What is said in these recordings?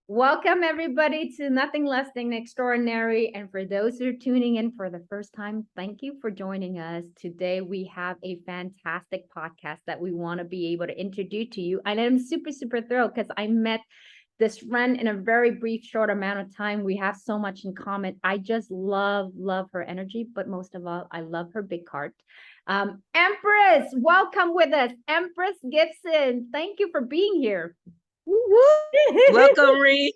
Welcome, everybody, to Nothing Less Than Extraordinary. And for those who are tuning in for the first time, thank you for joining us. Today, we have a fantastic podcast that we want to be able to introduce to you. And I'm super, super thrilled because I met this friend in a very brief, short amount of time. We have so much in common. I just love her energy, but most of all, I love her big heart. Empress, welcome with us. Empress Gipson, thank you for being here. Welcome, Ree.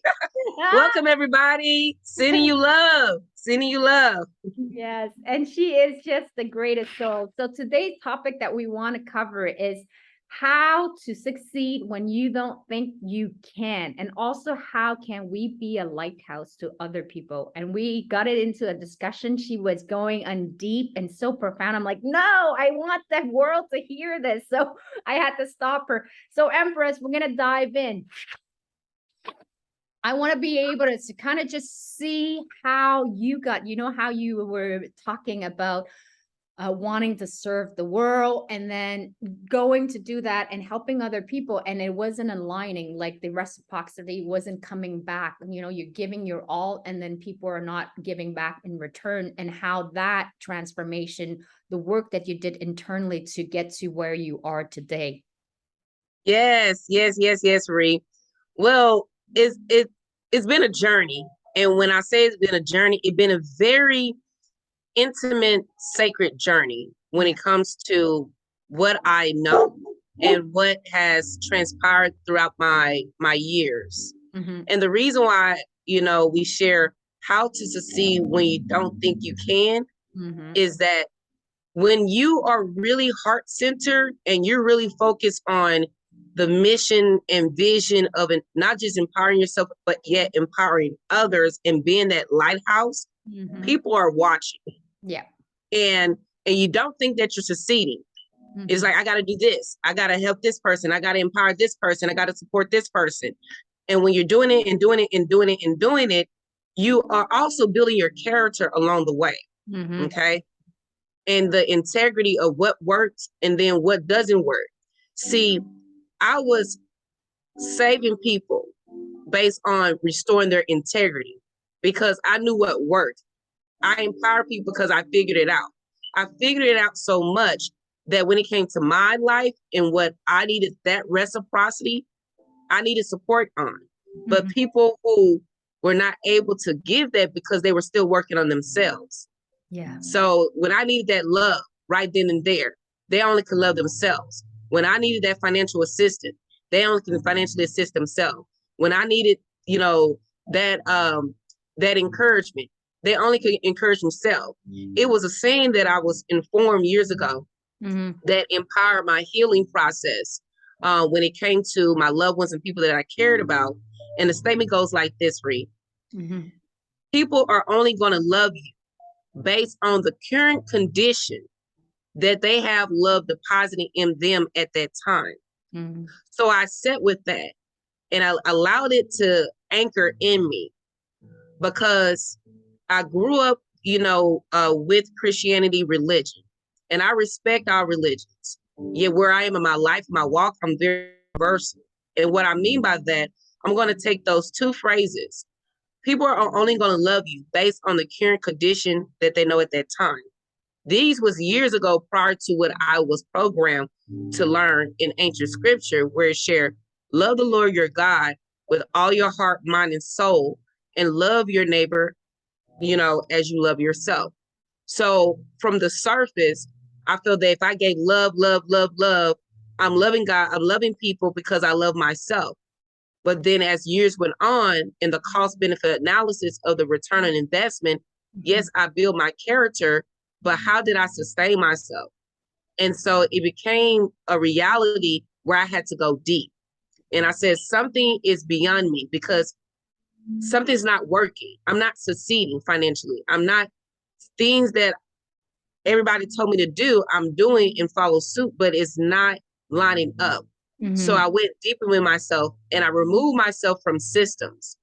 Welcome, everybody. Sending you love. Sending you love. Yes, and she is just the greatest soul. So today's topic that we want to cover is how to succeed when you don't think you can, and also how can we be a lighthouse to other people. And we got it into a discussion. She was going on deep and so profound. I'm like, no, I want the world to hear this. So I had to stop her. So Empress, we're going to dive in. I want to be able to kind of just see how you got, how you were talking about wanting to serve the world and then going to do that and helping other people. And it wasn't aligning, like the reciprocity wasn't coming back. You're giving your all and then people are not giving back in return, and how that transformation, the work that you did internally to get to where you are today. Yes, Ree. Well, it's been a journey. And when I say it's been a journey, it's been a very intimate, sacred journey when it comes to what I know and what has transpired throughout my years. Mm-hmm. And the reason why, we share how to succeed when you don't think you can is that when you are really heart-centered and you're really focused on the mission and vision of not just empowering yourself, but yet empowering others and being that lighthouse, people are watching. Yeah. And you don't think that you're succeeding. It's like, I got to do this. I got to help this person. I got to empower this person. I got to support this person. And when you're doing it and doing it and doing it and doing it, you are also building your character along the way. Okay. And the integrity of what works and then what doesn't work. See, I was saving people based on restoring their integrity because I knew what worked. I empowered people because I figured it out. I figured it out so much that when it came to my life and what I needed, that reciprocity, I needed support on. But people who were not able to give that because they were still working on themselves. Yeah. So when I needed that love right then and there, they only could love themselves. When I needed that financial assistance, they only can financially assist themselves. When I needed, that encouragement, they only could encourage themselves. It was a saying that I was informed years ago that empowered my healing process when it came to my loved ones and people that I cared about. And the statement goes like this, Ree. People are only going to love you based on the current condition that they have love depositing in them at that time. So I sat with that and I allowed it to anchor in me because I grew up, with Christianity religion, and I respect our religions. Yet where I am in my life, my walk, I'm very diverse. And what I mean by that, I'm going to take those two phrases. People are only going to love you based on the current condition that they know at that time. These was years ago prior to what I was programmed to learn in ancient scripture, where it shared, love the Lord your God with all your heart, mind, and soul, and love your neighbor, as you love yourself. So from the surface, I feel that if I gave love, I'm loving God, I'm loving people because I love myself. But then as years went on in the cost benefit analysis of the return on investment, yes, I build my character, but how did I sustain myself? And so it became a reality where I had to go deep. And I said, something is beyond me because something's not working. I'm not succeeding financially. I'm not things that everybody told me to do, I'm doing and follow suit, but it's not lining up. So I went deeper with myself and I removed myself from systems.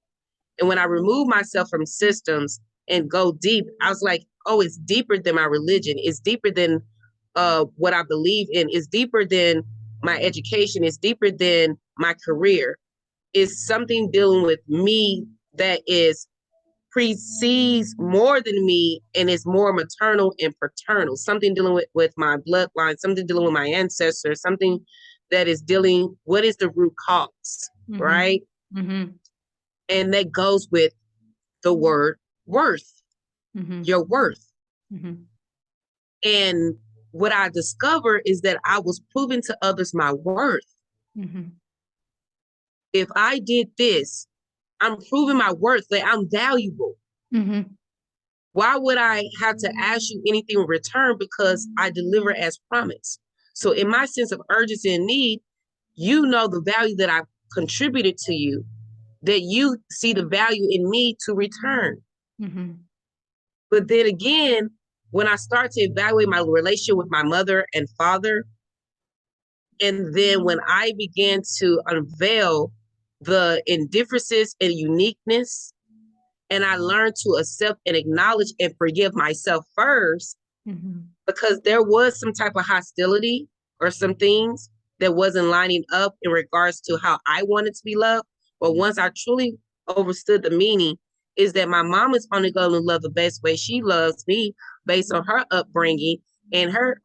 And when I removed myself from systems and go deep, I was like, oh, it's deeper than my religion. It's deeper than what I believe in. It's deeper than my education. It's deeper than my career. is something dealing with me that is precedes more than me and is more maternal and paternal, something dealing with my bloodline, something dealing with my ancestors, something that is dealing, what is the root cause, right? And that goes with the word worth, your worth. And what I discovered is that I was proving to others my worth. If I did this, I'm proving my worth, that I'm valuable. Why would I have to ask you anything in return? Because I deliver as promised. So in my sense of urgency and need, you know the value that I contributed to you, that you see the value in me to return. But then again, when I start to evaluate my relationship with my mother and father, and then when I began to unveil the indifferences and uniqueness, and I learned to accept and acknowledge and forgive myself first, because there was some type of hostility or some things that wasn't lining up in regards to how I wanted to be loved. But once I truly understood the meaning, is that my mom is only going to love the best way she loves me based on her upbringing and her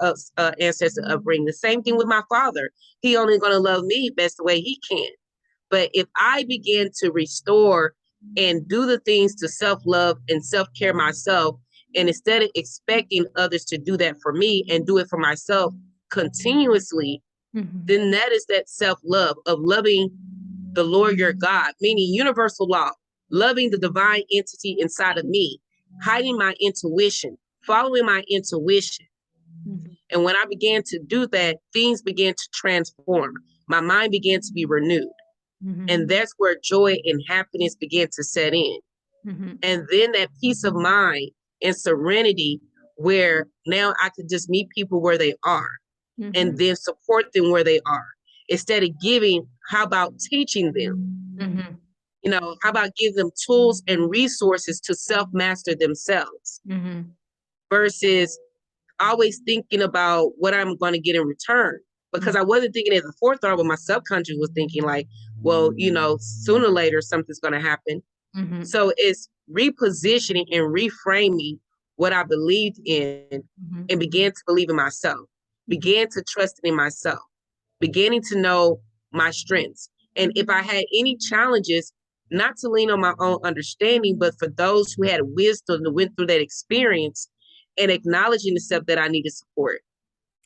ancestor upbringing. The same thing with my father. He only going to love me best the way he can. But if I begin to restore and do the things to self-love and self-care myself, and instead of expecting others to do that for me and do it for myself continuously, then that is that self-love of loving the Lord your God, meaning universal law, loving the divine entity inside of me, hiding my intuition, following my intuition. And when I began to do that, things began to transform. My mind began to be renewed. And that's where joy and happiness began to set in. And then that peace of mind and serenity, where now I could just meet people where they are and then support them where they are. Instead of giving, how about teaching them? You know, how about give them tools and resources to self-master themselves versus always thinking about what I'm going to get in return. Because I wasn't thinking at the forethought, but my subconscious was thinking like, well, you know, sooner or later, something's going to happen. So it's repositioning and reframing what I believed in and began to believe in myself, began to trust in myself, beginning to know my strengths. And if I had any challenges, not to lean on my own understanding, but for those who had wisdom that went through that experience and acknowledging the stuff that I needed support.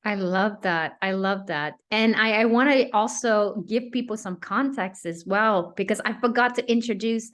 I love that. I love that. And I want to also give people some context as well, because I forgot to introduce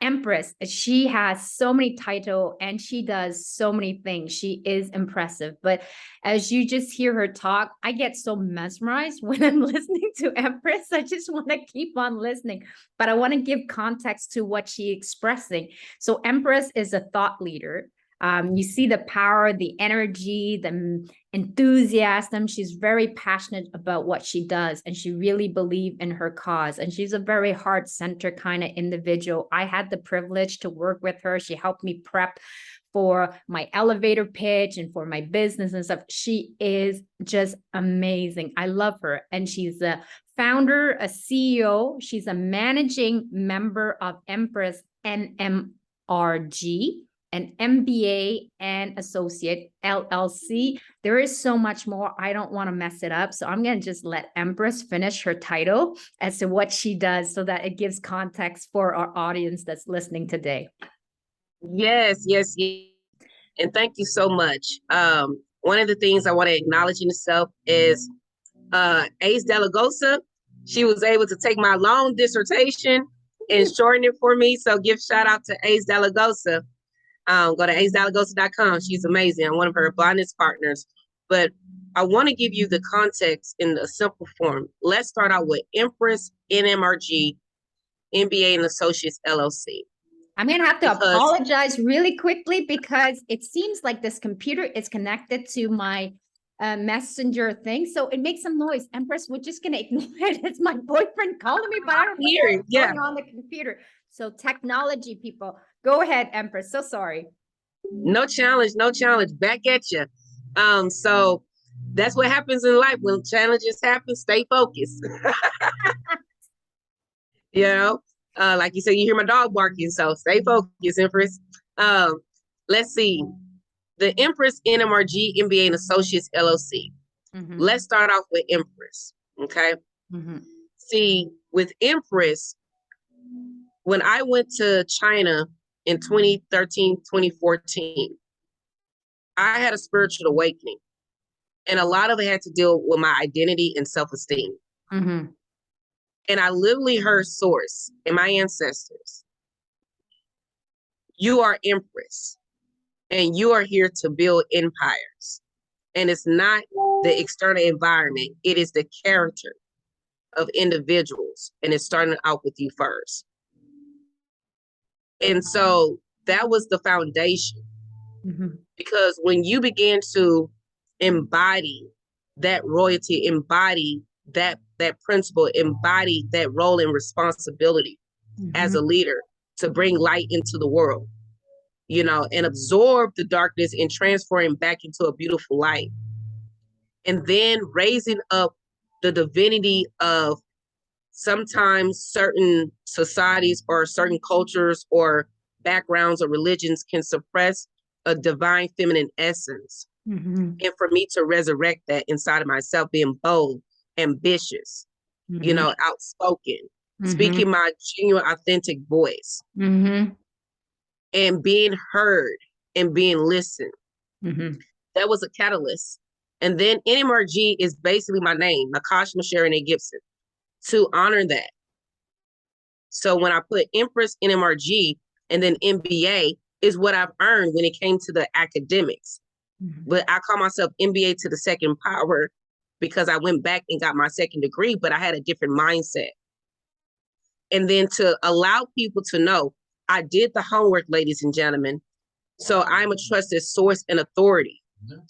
Empress. She has so many titles and she does so many things. She is impressive. But as you just hear her talk, I get so mesmerized when I'm listening to Empress. I just want to keep on listening. But I want to give context to what she's expressing. So Empress is a thought leader. You see the power, the energy, the enthusiasm. She's very passionate about what she does, and she really believes in her cause. And she's a very heart-centered kind of individual. I had the privilege to work with her. She helped me prep for my elevator pitch and for my business and stuff. She is just amazing. I love her. And she's a founder, a CEO. She's a managing member of Empress NMRG, an MBA and associate LLC. There is so much more. I don't want to mess it up. So I'm going to just let Empress finish her title as to what she does so that it gives context for our audience that's listening today. Yes. And thank you so much. One of the things I want to acknowledge in itself is Ace Delagosa. She was able to take my long dissertation and shorten it for me. So give shout out to Ace Delagosa. Go to acedelagosa.com. She's amazing. I'm one of her blindness partners. But I want to give you the context in a simple form. Let's start out with Empress NMRG, MBA and Associates LLC. I'm going to have to apologize really quickly because it seems like this computer is connected to my messenger thing. So it makes some noise. Empress, we're just going to ignore it. It's my boyfriend calling me, but I don't hear it. Yeah. Going on the computer. So technology people, go ahead, Empress. So sorry. No challenge. Back at you. So that's what happens in life when challenges happen. Stay focused. You know, like you said, you hear my dog barking, so stay focused, Empress. Um, let's see. The Empress NMRG MBA and Associates LLC. Mm-hmm. Let's start off with Empress. Okay. Mm-hmm. See, with Empress, when I went to China in 2013, 2014, I had a spiritual awakening. And a lot of it had to deal with my identity and self-esteem. Mm-hmm. And I literally heard Source and my ancestors. You are Empress, and you are here to build empires. And it's not the external environment, it is the character of individuals. And it's starting out with you first. And so that was the foundation. Mm-hmm. Because when you begin to embody that royalty, embody that principle, embody that role and responsibility as a leader to bring light into the world, you know, and absorb the darkness and transform back into a beautiful light. And then raising up the divinity of sometimes certain societies or certain cultures or backgrounds or religions can suppress a divine feminine essence. Mm-hmm. And for me to resurrect that inside of myself, being bold, ambitious, you know, outspoken, speaking my genuine, authentic voice, and being heard and being listened. That was a catalyst. And then NMRG is basically my name, Nikesha Gipson, to honor that. So when I put Empress NMRG and then MBA is what I've earned when it came to the academics. But I call myself MBA to the second power because I went back and got my second degree, but I had a different mindset. And then to allow people to know I did the homework, ladies and gentlemen. So I'm a trusted source and authority.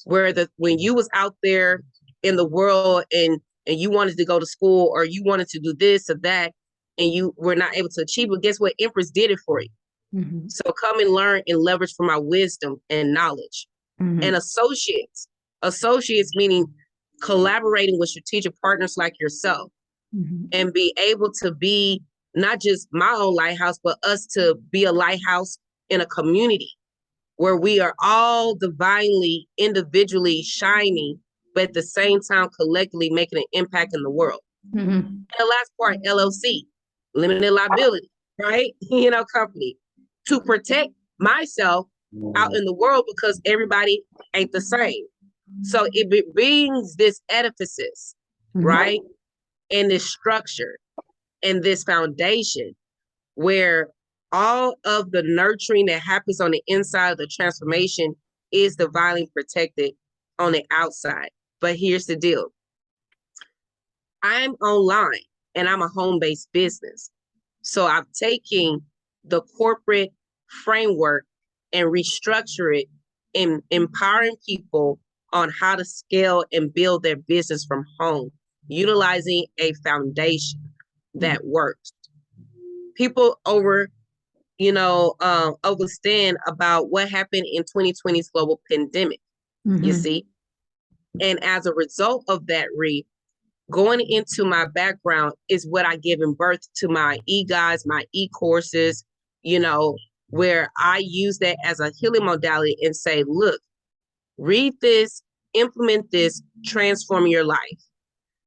Where when you was out there in the world and you wanted to go to school or you wanted to do this or that and you were not able to achieve it, guess what? Empress did it for you. So come and learn and leverage from my wisdom and knowledge. And associates meaning collaborating with strategic partners like yourself and be able to be not just my own lighthouse, but us to be a lighthouse in a community where we are all divinely, individually shining, but at the same time, collectively making an impact in the world. And the last part, LLC, limited liability, right? You know, company to protect myself out in the world because everybody ain't the same. So it brings this edifices, right? And this structure and this foundation where all of the nurturing that happens on the inside of the transformation is divinely protected on the outside. But here's the deal. I'm online and I'm a home-based business. So I'm taking the corporate framework and restructure it in empowering people on how to scale and build their business from home, utilizing a foundation that works. People overstand about what happened in 2020's global pandemic, you see? And as a result of that, going into my background is what I give in birth to my e-guides, my e-courses, you know, where I use that as a healing modality and say, look, read this, implement this, transform your life.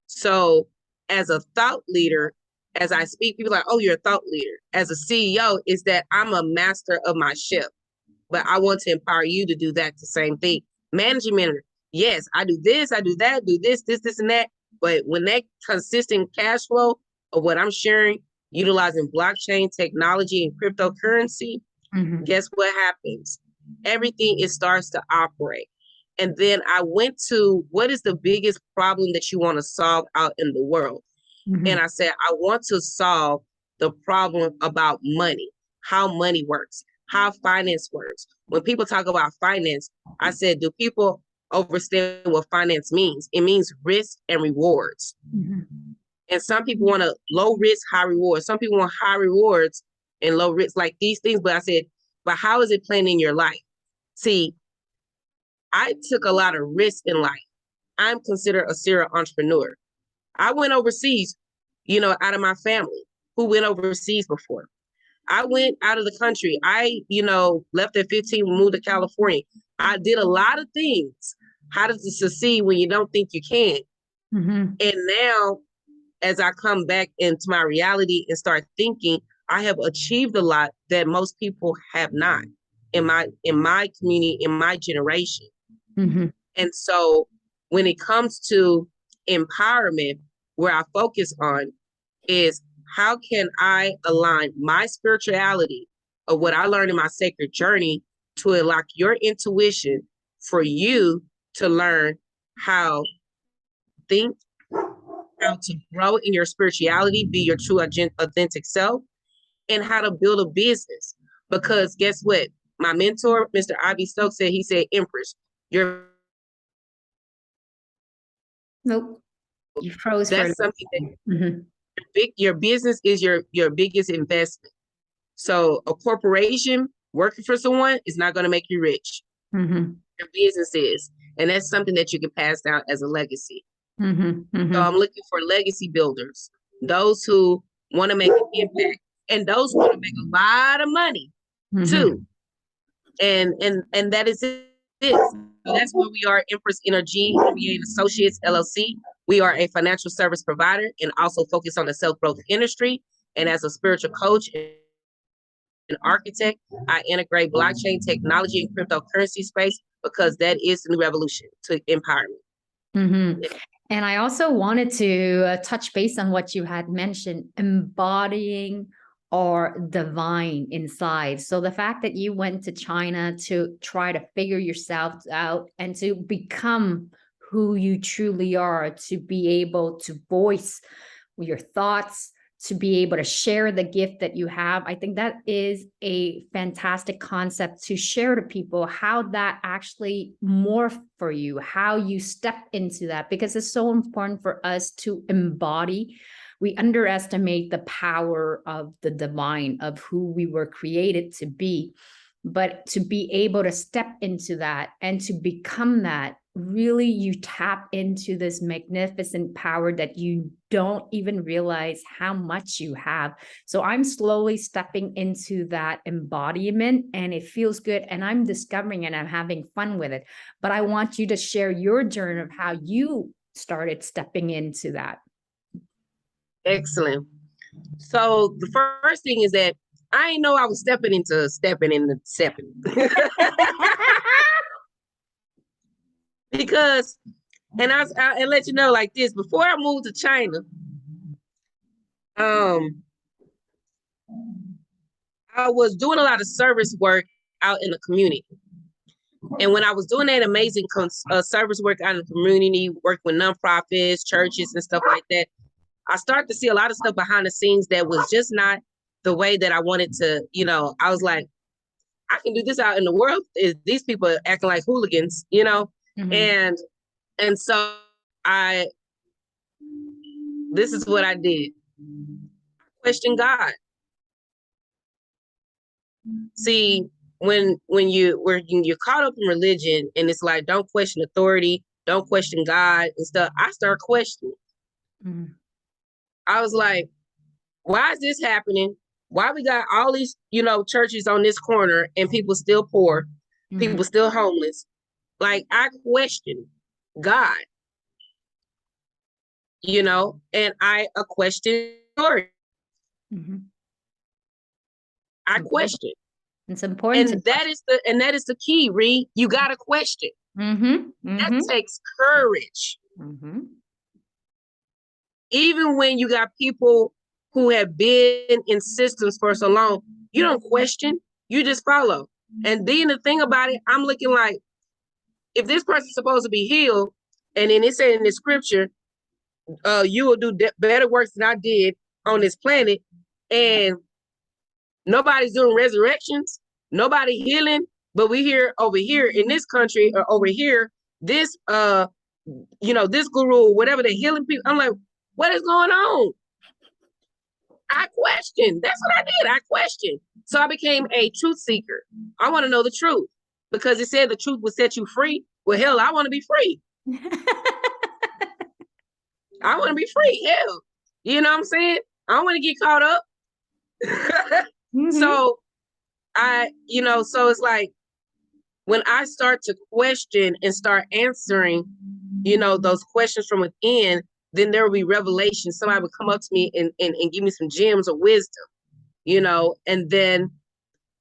So as a thought leader, as I speak, people are like, oh, you're a thought leader. As a CEO, is that I'm a master of my ship, but I want to empower you to do that, the same thing. Managing manager, yes, I do this, I do that, do this, and that. But when that consistent cash flow of what I'm sharing, utilizing blockchain technology and cryptocurrency, guess what happens? Everything, it starts to operate. And then I went to, what is the biggest problem that you want to solve out in the world? And I said, I want to solve the problem about money, how money works, how finance works. When people talk about finance, I said, do people understand what finance means? It means risk and rewards. And some people want a low risk, high reward. Some people want high rewards and low risk, like these things. But I said, but how is it playing in your life? See, I took a lot of risk in life. I'm considered a serial entrepreneur. I went overseas, you know, out of my family. who went overseas before. I went out of the country. I, left at 15, moved to California. I did a lot of things. How to succeed when you don't think you can. Mm-hmm. And now, as I come back into my reality and start thinking, I have achieved a lot that most people have not in my community, in my generation. Mm-hmm. And so when it comes to empowerment, where I focus on is how can I align my spirituality of what I learned in my sacred journey to unlock your intuition for you to learn how to think, how to grow in your spirituality, be your true authentic self, and how to build a business. Because guess what? My mentor, Mr. Ivy Stokes, he said, Empress, your Nope. You froze that's for something that mm-hmm. your business is your biggest investment. So a corporation working for someone is not going to make you rich. Mm-hmm. Your business is. And that's something that you can pass down as a legacy. Mm-hmm. Mm-hmm. So I'm looking for legacy builders, those who want to make an impact, and those who want to make a lot of money too. And that is it. So that's where we are, Empress Energy, MBA Associates, LLC. We are a financial service provider and also focus on the self-growth industry. And as a spiritual coach and architect, I integrate blockchain technology and cryptocurrency space because that is the new revolution to empowerment. Mm-hmm. And I also wanted to touch base on what you had mentioned, embodying our divine inside. So the fact that you went to China to try to figure yourself out and to become who you truly are, to be able to voice your thoughts, to be able to share the gift that you have. I think that is a fantastic concept to share to people how that actually morphed for you, how you step into that, because it's so important for us to embody. We underestimate the power of the divine, of who we were created to be. But to be able to step into that and to become that, really you tap into this magnificent power that you don't even realize how much you have. So I'm slowly stepping into that embodiment and it feels good and I'm discovering and I'm having fun with it. But I want you to share your journey of how you started stepping into that. Excellent. So the first thing is that I didn't know I was stepping into stepping. Because, and I'll let you know like this, before I moved to China, I was doing a lot of service work out in the community. And when I was doing that amazing service work out in the community, working with nonprofits, churches and stuff like that, I started to see a lot of stuff behind the scenes that was just not the way that I wanted to, I was like, I can do this out in the world. These people are acting like hooligans, Mm-hmm. And so this is what I did. Question God. See, when you're caught up in religion and it's like, don't question authority, don't question God and stuff, I start questioning. Mm-hmm. I was like, why is this happening? Why we got all these, churches on this corner and people still poor, mm-hmm. people still homeless? Like, I question God, and I question authority. Mm-hmm. I question. It's important. And that is the key, Ree. You got to question. Mm-hmm. Mm-hmm. That takes courage. Mm-hmm. Even when you got people who have been in systems for so long, you don't question, you just follow. And then the thing about it, I'm looking like, if this person's supposed to be healed, and then it said in the scripture, you will do better works than I did on this planet, and nobody's doing resurrections, nobody healing, but we hear over here in this country or over here, this this guru, whatever, they're healing people. I'm like, what is going on? I questioned. That's what I did. I questioned. So I became a truth seeker. I want to know the truth because it said the truth will set you free. Well, hell, I want to be free. I want to be free. Hell, you know what I'm saying? I don't want to get caught up. So so it's like when I start to question and start answering, those questions from within, then there will be revelation. Somebody would come up to me and give me some gems of wisdom, and then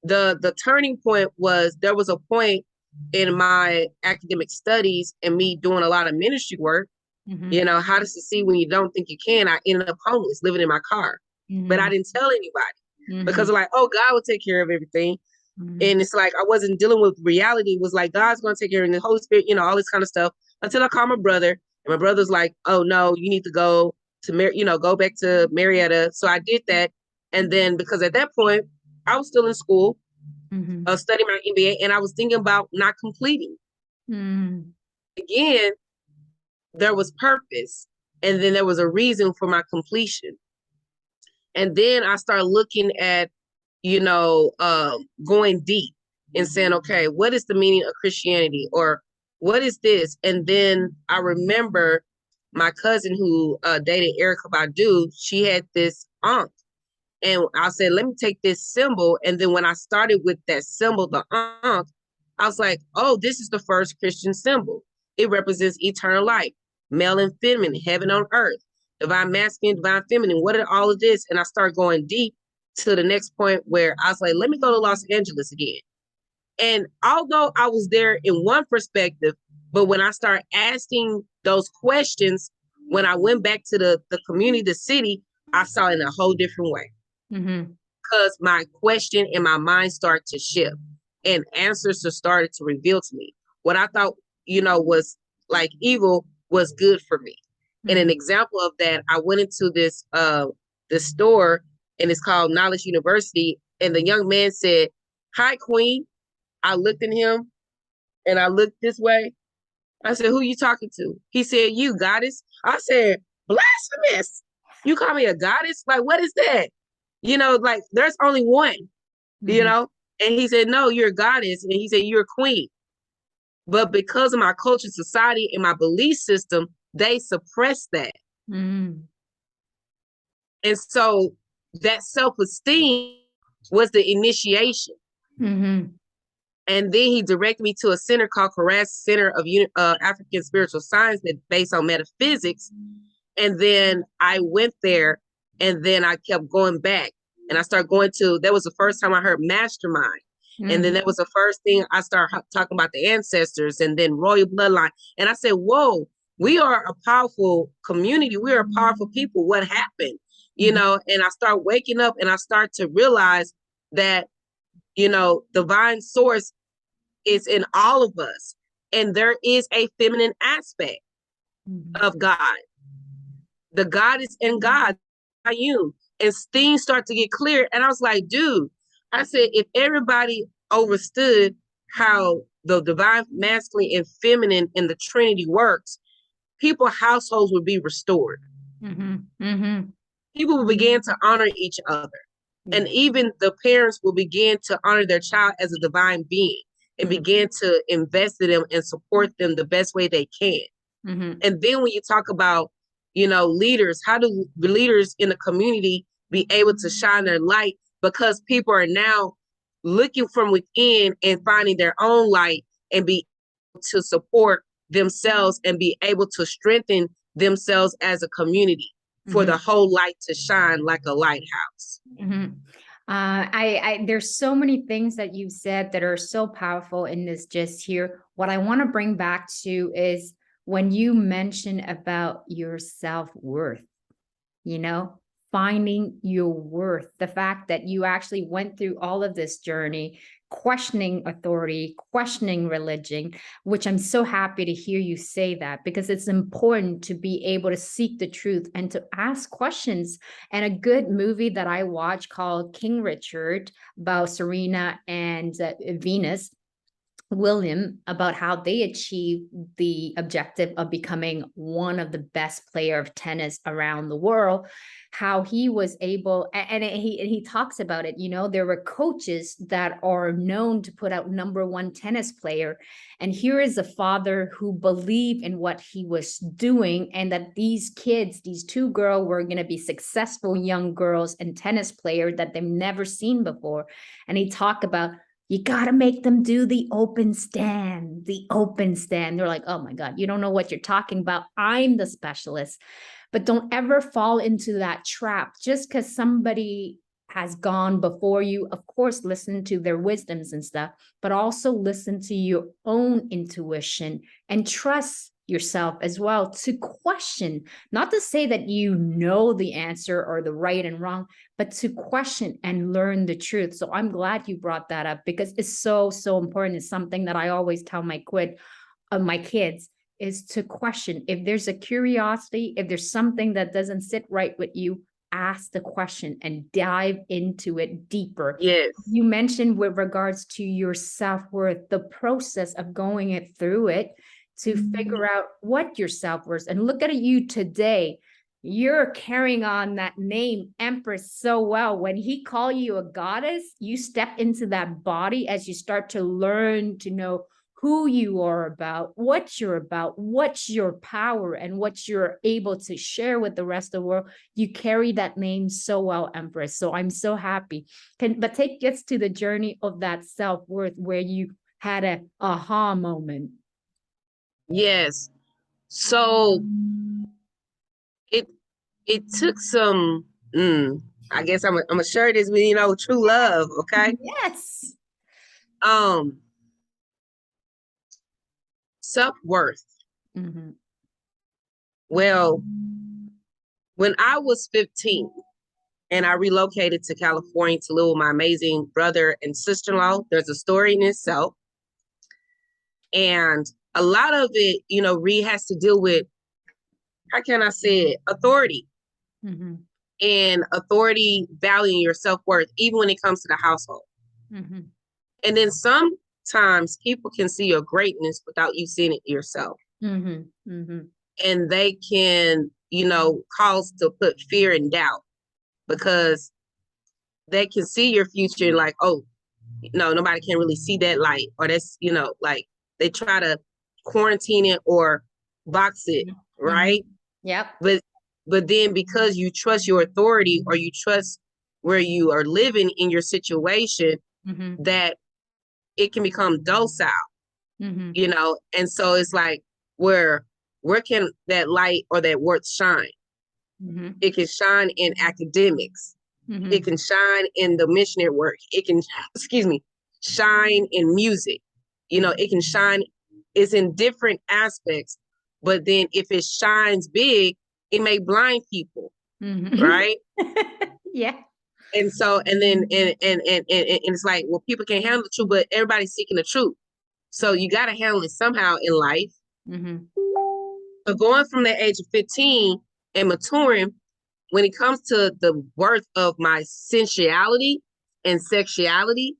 the turning point was there was a point in my academic studies and me doing a lot of ministry work. How to succeed when you don't think you can. I ended up homeless, living in my car, but I didn't tell anybody because like, oh, God will take care of everything. And it's like I wasn't dealing with reality. It was like God's going to take care of it, and the Holy Spirit, all this kind of stuff. Until I called my brother, and my brother's like, "Oh no, you need to go to go back to Marietta." So I did that, and then because at that point I was still in school, studying my MBA, and I was thinking about not completing. Again, there was purpose, and then there was a reason for my completion, and then I started looking at going deep and saying, okay, what is the meaning of Christianity, or what is this? And then I remember my cousin who dated Erykah Badu, she had this ankh. And I said, let me take this symbol. And then when I started with that symbol, the ankh, I was like, oh, this is the first Christian symbol. It represents eternal life, male and feminine, heaven on earth, divine masculine, divine feminine. What are all of this? And I started going deep to the next point where I was like, let me go to Los Angeles again. And although I was there in one perspective, but when I started asking those questions, when I went back to the community, the city, I saw it in a whole different way. Because my question and my mind started to shift and answers started to reveal to me. What I thought, was like evil was good for me. And an example of that, I went into this store, and it's called Knowledge University. And the young man said, "Hi, Queen." I looked at him and I looked this way. I said, "Who you talking to?" He said, "You, goddess." I said, "Blasphemous. You call me a goddess? Like, what is that?" Like there's only one, And he said, "No, you're a goddess." And he said, "You're a queen." But because of my culture, society, and my belief system, they suppress that. And so that self-esteem was the initiation. And then he directed me to a center called Carras Center of African Spiritual Science that's based on metaphysics. And then I went there, and then I kept going back. And I started going that was the first time I heard mastermind. And then that was the first thing I started talking about the ancestors and then royal bloodline. And I said, whoa, we are a powerful community. We are powerful people. What happened? And I start waking up, and I start to realize that, divine source is in all of us. And there is a feminine aspect of God. The God is in God, you. And things start to get clear. And I was like, dude, I said, if everybody understood how the divine masculine and feminine in the Trinity works, households would be restored. People will begin to honor each other. And even the parents will begin to honor their child as a divine being and begin to invest in them and support them the best way they can. And then when you talk about, leaders, how do the leaders in the community be able to shine their light? Because people are now looking from within and finding their own light and be able to support themselves and be able to strengthen themselves as a community for the whole light to shine like a lighthouse. There's so many things that you've said that are so powerful in this gist here. What I want to bring back to is when you mention about your self-worth, finding your worth, the fact that you actually went through all of this journey, questioning authority, questioning religion, which I'm so happy to hear you say that, because it's important to be able to seek the truth and to ask questions. And a good movie that I watched called King Richard about Serena and Venus, William about how they achieved the objective of becoming one of the best player of tennis around the world, how he was able, and he talks about it, you know, there were coaches that are known to put out number one tennis player, and here is a father who believed in what he was doing, and that these kids, these two girls, were going to be successful young girls and tennis players that they've never seen before. And he talked about, you got to make them do the open stand, the open stand. They're like, oh my God, you don't know what you're talking about. I'm the specialist. But don't ever fall into that trap just because somebody has gone before you. Of course, listen to their wisdoms and stuff, but also listen to your own intuition and trust yourself as well to question, not to say that you know the answer or the right and wrong, but to question and learn the truth. So I'm glad you brought that up because it's so, so important. It's something that I always tell my kids is to question. If there's a curiosity, if there's something that doesn't sit right with you, ask the question and dive into it deeper. Yes. You mentioned with regards to your self-worth, the process of going it through it to figure out what your self-worth, and look at you today. You're carrying on that name Empress so well. When he called you a goddess, you step into that body as you start to learn to know who you are about, what's your power, and what you're able to share with the rest of the world. You carry that name so well, Empress. So I'm so happy. But take us to the journey of that self-worth where you had a aha moment. Yes. So it took some, I guess I'm gonna share this with, true love. Okay. Yes. Self-worth. Mm-hmm. Well, when I was 15 and I relocated to California to live with my amazing brother and sister-in-law, there's a story in itself. And a lot of it, has to deal with, how can I say it, authority. Mm-hmm. And authority, valuing your self-worth, even when it comes to the household. Mm-hmm. And then sometimes people can see your greatness without you seeing it yourself. Mm-hmm. Mm-hmm. And they can, cause to put fear and doubt because they can see your future and like, oh, no, nobody can really see that light. Or that's, like they try to quarantine it or box it, right? Yep. But then because you trust your authority or you trust where you are living in your situation, that it can become docile, and so it's like, where can that light or that worth shine? It can shine in academics. It can shine in the missionary work. It can, shine in music. It can shine, it's in different aspects, but then if it shines big, it may blind people, right? Yeah. And so, and then, and it's like, well, people can't handle the truth, but everybody's seeking the truth. So you got to handle it somehow in life. So going from the age of 15 and maturing, when it comes to the worth of my sensuality and sexuality,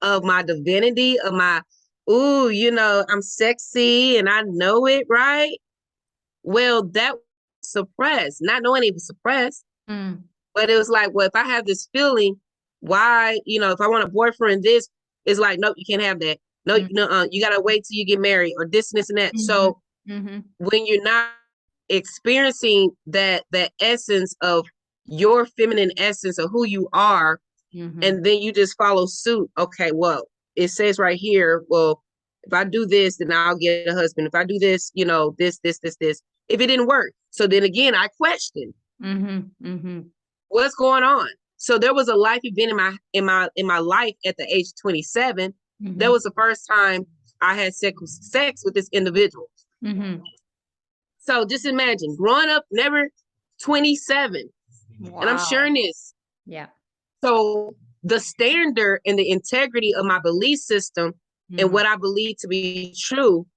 of my divinity, of my, I'm sexy and I know it, right? Well, that was suppressed, not knowing it was suppressed. But it was like, well, if I have this feeling, why, if I want a boyfriend, this is like, nope, you can't have that. No, you got to wait till you get married or this and that. So when you're not experiencing that essence of your feminine essence of who you are, and then you just follow suit. Okay, well, it says right here, well, if I do this, then I'll get a husband. If I do this, this. If it didn't work. So then again, I questioned what's going on. So there was a life event in my life at the age of 27. That was the first time I had sex with this individual. So just imagine growing up, never 27. Wow. And I'm sharing this. Yeah. So the standard and the integrity of my belief system and what I believe to be true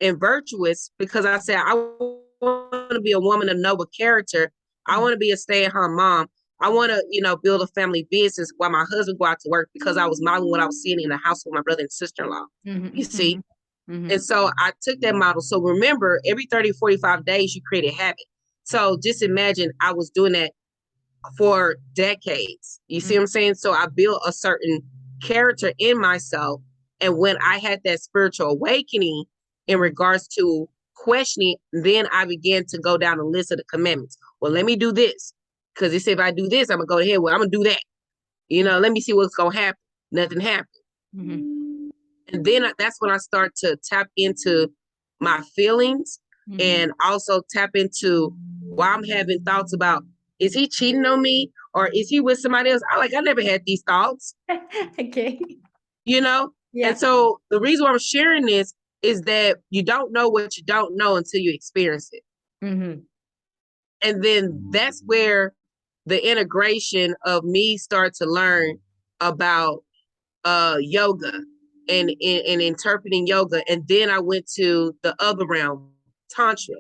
and virtuous, because I said, I want to be a woman of noble character. I want to be a stay-at-home mom. I want to, build a family business while my husband go out to work, because I was modeling what I was seeing in the house with my brother and sister-in-law, you see? And so I took that model. So remember, every 30, 45 days, you create a habit. So just imagine I was doing that for decades. You see what I'm saying? So I built a certain character in myself. And when I had that spiritual awakening in regards to questioning, then I began to go down the list of the commandments. Well, let me do this. Because they say if I do this, I'm going to go ahead. Well, I'm going to do that. Let me see what's going to happen. Nothing happened. And then that's when I start to tap into my feelings and also tap into why I'm having thoughts about, is he cheating on me or is he with somebody else? I never had these thoughts. Okay. Yeah. And so the reason why I'm sharing this is that you don't know what you don't know until you experience it. And then that's where the integration of me start to learn about yoga and interpreting yoga. And then I went to the other realm, Tantra,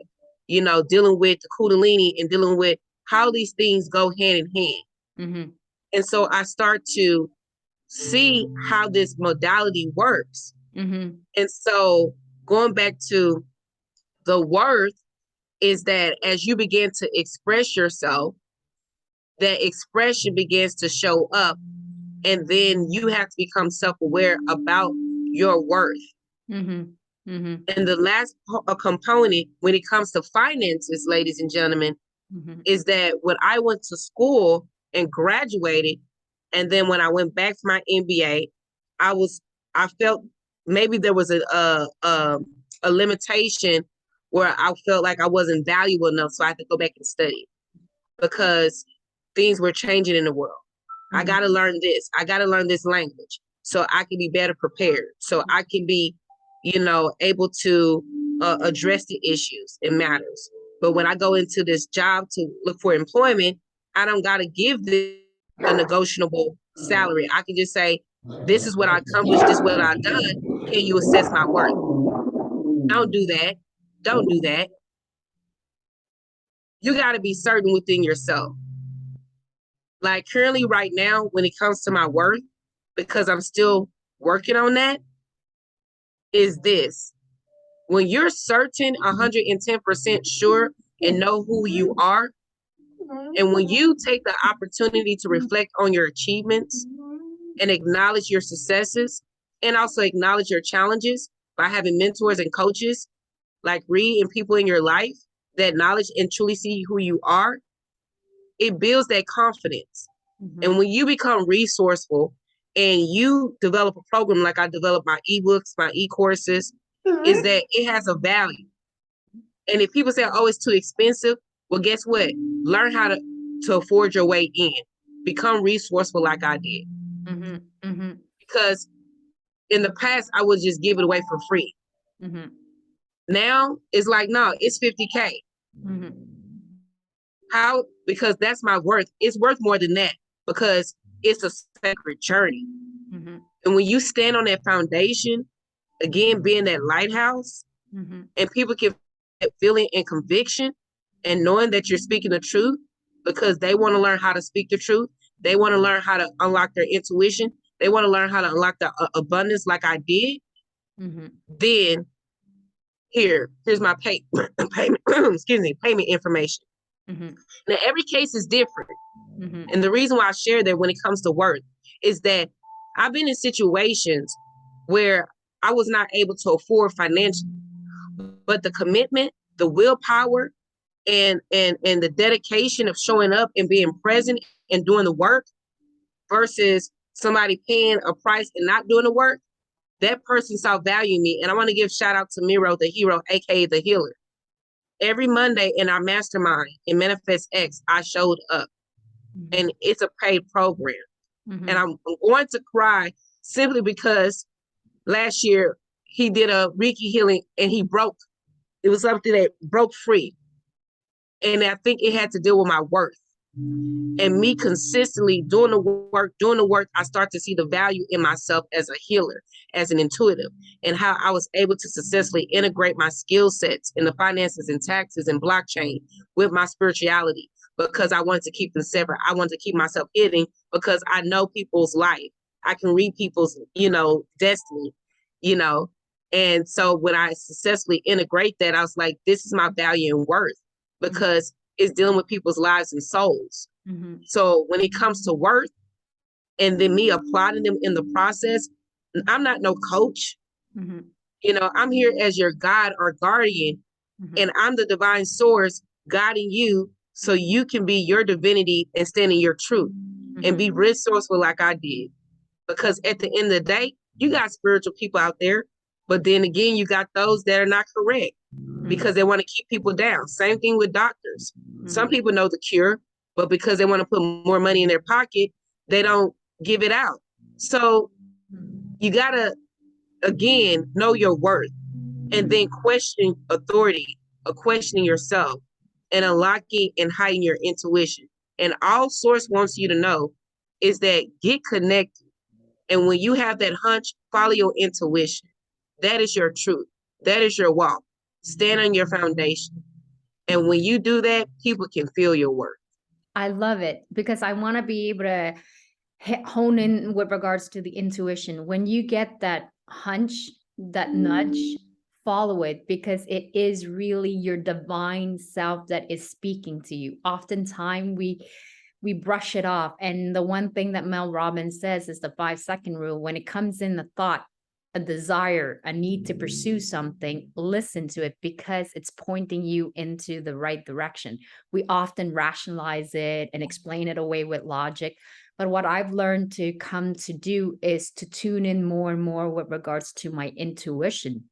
dealing with the Kundalini and dealing with how these things go hand in hand. And so I start to see how this modality works. And so going back to the worth is that as you begin to express yourself, that expression begins to show up. And then you have to become self-aware about your worth. And the last component when it comes to finances, ladies and gentlemen, is that when I went to school and graduated, and then when I went back for my MBA, I felt maybe there was a limitation where I felt like I wasn't valuable enough. So I had to go back and study because things were changing in the world. I got to learn this. I got to learn this language so I can be better prepared. So I can be, able to address the issues and matters. But when I go into this job to look for employment, I don't got to give them a negotiable salary. I can just say, this is what I accomplished. This is what I've done. Can you assess my work? Don't do that. Don't do that. You got to be certain within yourself. Like currently right now, when it comes to my worth, because I'm still working on that, is this. When you're certain 110% sure and know who you are, and when you take the opportunity to reflect on your achievements and acknowledge your successes and also acknowledge your challenges by having mentors and coaches like Reed and people in your life that acknowledge and truly see who you are, it builds that confidence. And when you become resourceful and you develop a program like I developed my ebooks, my e-courses, is that it has a value. And if people say, oh, it's too expensive, well, guess what? Learn how to afford your way in. Become resourceful like I did. Because in the past, I would just give it away for free. Now, it's like, no, it's $50K. How? Because that's my worth. It's worth more than that because it's a sacred journey. And when you stand on that foundation, again, being that lighthouse, and people can feeling and conviction and knowing that you're speaking the truth because they want to learn how to speak the truth. They want to learn how to unlock their intuition. They want to learn how to unlock the abundance like I did. Then here's my payment information. Now, every case is different. And the reason why I share that when it comes to worth is that I've been in situations where I was not able to afford financially, but the commitment, the willpower, and the dedication of showing up and being present and doing the work versus somebody paying a price and not doing the work, that person saw value in me. And I want to give shout out to Miro, the hero, aka the healer. Every Monday in our mastermind in Manifest X, I showed up. And it's a paid program. And I'm going to cry simply because last year he did a Reiki healing and it was something that broke free. And I think it had to deal with my worth. And me consistently doing the work, I start to see the value in myself as a healer, as an intuitive, and how I was able to successfully integrate my skill sets in the finances and taxes and blockchain with my spirituality. because I wanted to keep them separate. I wanted to keep myself hidden because I know people's life. I can read people's, destiny, you know. And so when I successfully integrate that, I was like, this is my value and worth because it's dealing with people's lives and souls. Mm-hmm. So when it comes to worth and then me applauding them in the process, I'm not no coach. Mm-hmm. I'm here as your guide or guardian, and I'm the divine source guiding you so you can be your divinity and stand in your truth and be resourceful like I did. Because at the end of the day, you got spiritual people out there, but then again, you got those that are not correct because they want to keep people down. Same thing with doctors. Some people know the cure, but because they want to put more money in their pocket, they don't give it out. So you got to, again, know your worth and then question authority or questioning yourself and unlocking and hiding your intuition. And all Source wants you to know is that get connected. And when you have that hunch, follow your intuition. That is your truth. That is your walk. Stand on your foundation. And when you do that, people can feel your worth. I love it because I want to be able to hone in with regards to the intuition. When you get that hunch, that nudge, follow it because it is really your divine self that is speaking to you. Oftentimes we brush it off. And the one thing that Mel Robbins says is the 5-second rule. When it comes in the thought, a desire, a need to pursue something, listen to it because it's pointing you into the right direction. We often rationalize it and explain it away with logic. But what I've learned to come to do is to tune in more and more with regards to my intuition.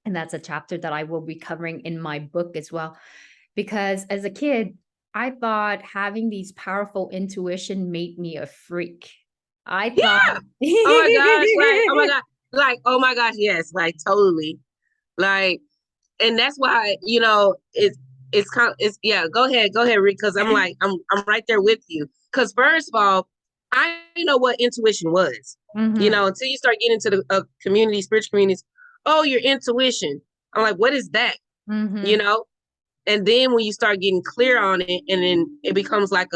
And that's a chapter that I will be covering in my book as well. Because as a kid, I thought having these powerful intuition made me a freak. I thought, Oh my gosh, oh my God. Oh my gosh, yes, totally. And that's why, it's kind of, yeah, go ahead, Rick, because I'm right there with you. Because first of all, I didn't know what intuition was, until you start getting into the community, spiritual communities. Oh, your intuition. I'm like, what is that? And then when you start getting clear on it, and then it becomes like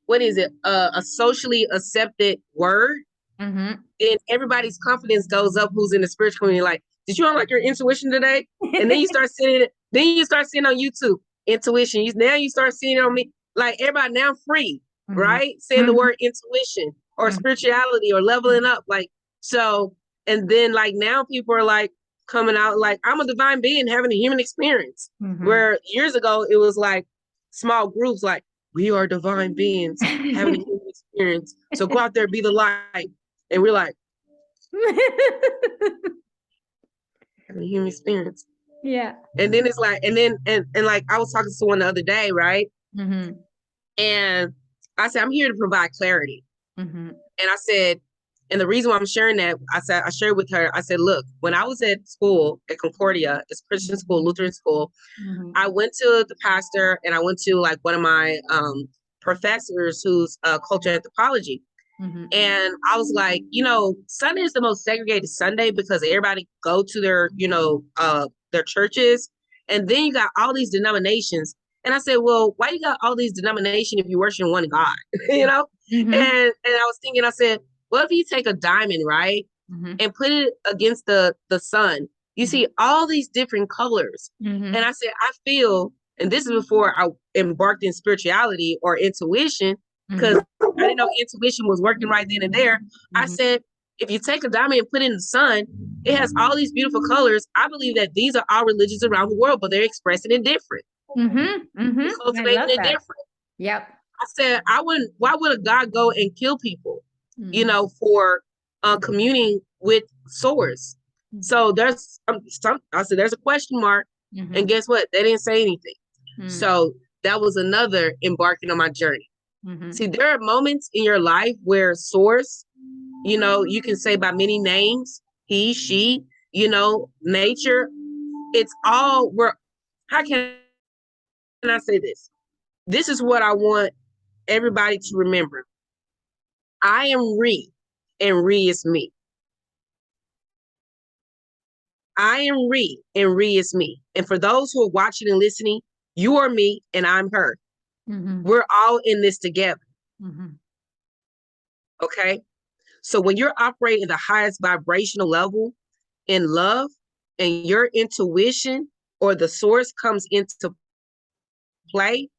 what is it? A socially accepted word. Then everybody's confidence goes up who's in the spiritual community. Like, did you unlock your intuition today? And then you start seeing it. Then you start seeing on YouTube intuition. Now you start seeing it on me. Like everybody now free, right? Saying the word intuition or spirituality or leveling up. So, and then now people are coming out I'm a divine being having a human experience. Where years ago it was small groups we are divine beings having a human experience. So go out there, be the light. And we're like, having a human experience. Yeah. And then it's and I was talking to someone the other day, right? And I said, I'm here to provide clarity. And I said, and the reason why I'm sharing that, I shared with her, I said, look, when I was at school at Concordia, it's Christian school, Lutheran school, I went to the pastor and I went to one of my professors who's cultural anthropology. And I was like, Sunday is the most segregated Sunday because everybody go to their churches. And then you got all these denominations. And I said, well, why you got all these denominations if you worship one God, And I was thinking, I said, well, if you take a diamond, right, and put it against the sun, you see all these different colors. And I said, I feel, and this is before I embarked in spirituality or intuition, because I didn't know intuition was working right then and there. I said, if you take a diamond and put it in the sun, it has all these beautiful colors. I believe that these are all religions around the world, but they're expressing it different. Cultivating it different. Yep. I said, why would a God go and kill people, for communing with Source? So there's I said, there's a question mark. And guess what? They didn't say anything. So that was another embarking on my journey. See, there are moments in your life where Source, you can say by many names, he, she, nature, it's all how can I say this? This is what I want everybody to remember. I am Re, and Re is me. I am Re, and Re is me. And for those who are watching and listening, you are me, and I'm her. We're all in this together. Okay. So when you're operating the highest vibrational level in love and your intuition or the source comes into play,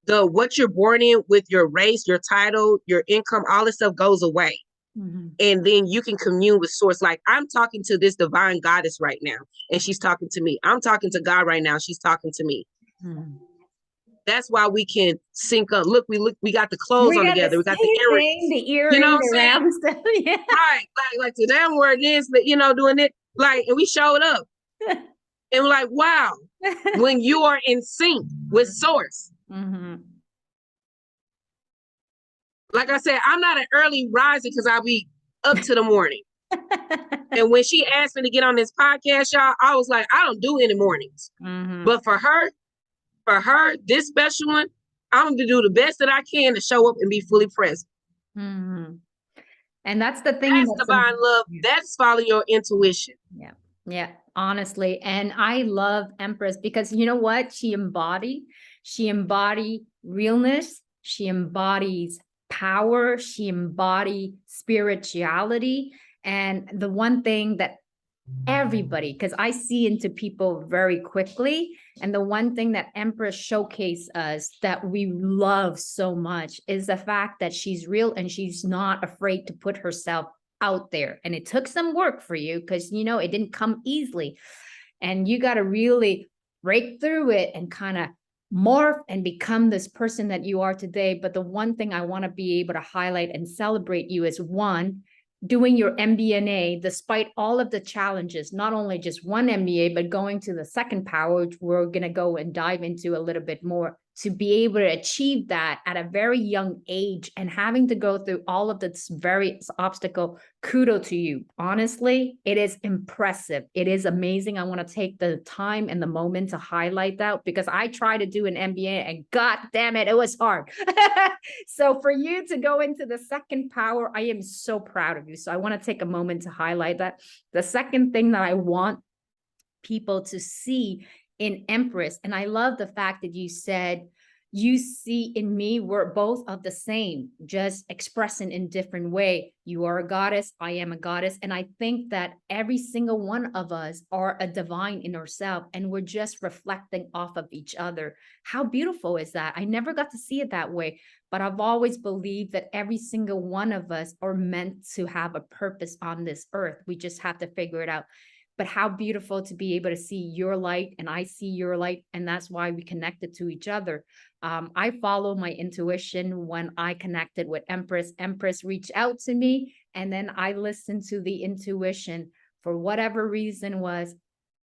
what you're born in with your race, your title, your income, all this stuff goes away. And then you can commune with source. Like I'm talking to this divine goddess right now, and she's talking to me. I'm talking to God right now. She's talking to me. That's why we can sync up. Look, we got the clothes on together. We got the earrings. The earring, you know what the I'm round saying? stuff. Yeah. Right. Like the damn word is, doing it. Like, and we showed up. And we're like, wow, when you are in sync with source. Like I said, I'm not an early riser because I'll be up to the morning. And when she asked me to get on this podcast, y'all, I was like, I don't do any mornings. But for her, this special one, I'm going to do the best that I can to show up and be fully present. And that's the thing. That's divine love. That's following your intuition. Yeah, honestly. And I love Empress because you know what? She embodied realness. She embodies power. She embodied spirituality. And the one thing that everybody, because I see into people very quickly, and the one thing that Empress showcased us that we love so much is the fact that she's real and she's not afraid to put herself out there. And it took some work for you because it didn't come easily, and you got to really break through it and kind of morph and become this person that you are today. But the one thing I want to be able to highlight and celebrate you is one, doing your MBA, despite all of the challenges, not only just one MBA, but going to the second power, which we're going to go and dive into a little bit more, to be able to achieve that at a very young age and having to go through all of this various obstacle. Kudos to you. Honestly, it is impressive. It is amazing. I want to take the time and the moment to highlight that because I tried to do an MBA and God damn it, it was hard. So for you to go into the second power, I am so proud of you. So I want to take a moment to highlight that. The second thing that I want people to see in Empress, and I love the fact that you said, you see in me, we're both of the same, just expressing in different way. You are a goddess, I am a goddess. And I think that every single one of us are a divine in ourselves, and we're just reflecting off of each other. How beautiful is that? I never got to see it that way, but I've always believed that every single one of us are meant to have a purpose on this earth. We just have to figure it out. But how beautiful to be able to see your light and I see your light. And that's why we connected to each other. I follow my intuition. When I connected with Empress, Empress reached out to me, and then I listened to the intuition. For whatever reason was,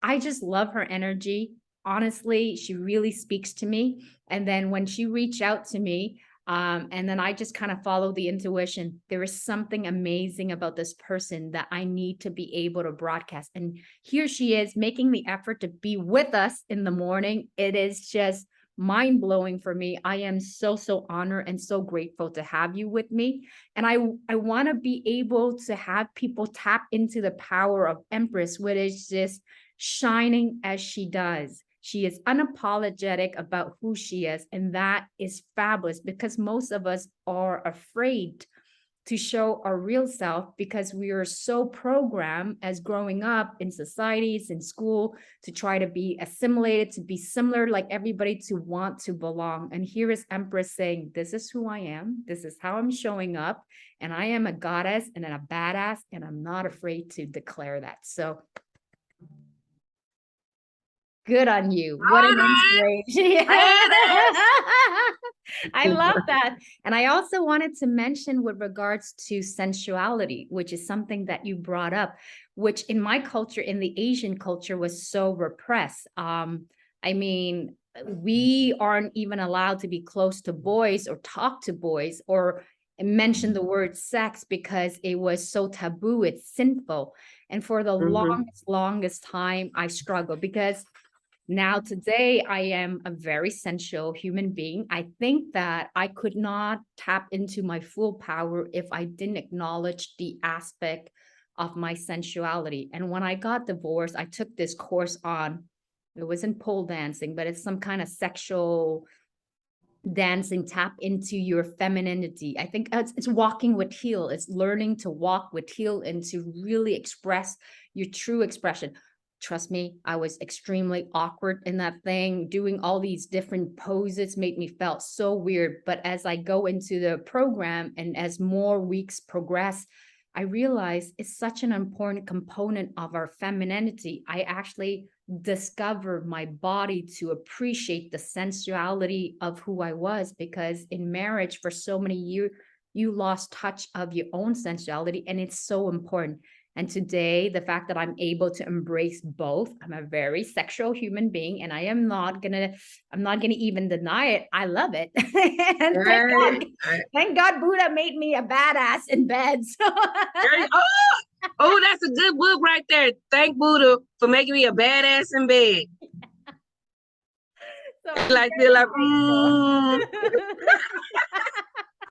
I just love her energy. Honestly, she really speaks to me. And then when she reached out to me, and then I just kind of follow the intuition. There is something amazing about this person that I need to be able to broadcast. And here she is making the effort to be with us in the morning. It is just mind-blowing for me. I am so honored and so grateful to have you with me. And I want to be able to have people tap into the power of Empress, which is just shining as she does. She is unapologetic about who she is, and that is fabulous because most of us are afraid to show our real self because we are so programmed as growing up in societies, in school, to try to be assimilated, to be similar like everybody, to want to belong. And here is Empress saying, this is who I am, this is how I'm showing up, and I am a goddess and a badass, and I'm not afraid to declare that. So good on you. What an inspiration. I love that. And I also wanted to mention with regards to sensuality, which is something that you brought up, which in my culture, in the Asian culture, was so repressed. I mean, we aren't even allowed to be close to boys or talk to boys or mention the word sex because it was so taboo, it's sinful. And for the longest time, I struggled because now, today, I am a very sensual human being. I think that I could not tap into my full power if I didn't acknowledge the aspect of my sensuality. And when I got divorced, I took this course on, it wasn't pole dancing, but it's some kind of sexual dancing, tap into your femininity. I think it's walking with heel. It's learning to walk with heel and to really express your true expression. Trust me, I was extremely awkward in that thing. Doing all these different poses made me felt so weird. But as I go into the program and as more weeks progress, I realize it's such an important component of our femininity. I actually discover my body to appreciate the sensuality of who I was, because in marriage for so many years, you lost touch of your own sensuality, and it's so important. And today, the fact that I'm able to embrace both, I'm a very sexual human being, and I'm not gonna even deny it. I love it. And thank God Buddha made me a badass in bed. So oh, that's a good book right there. Thank Buddha for making me a badass in bed. So feel like,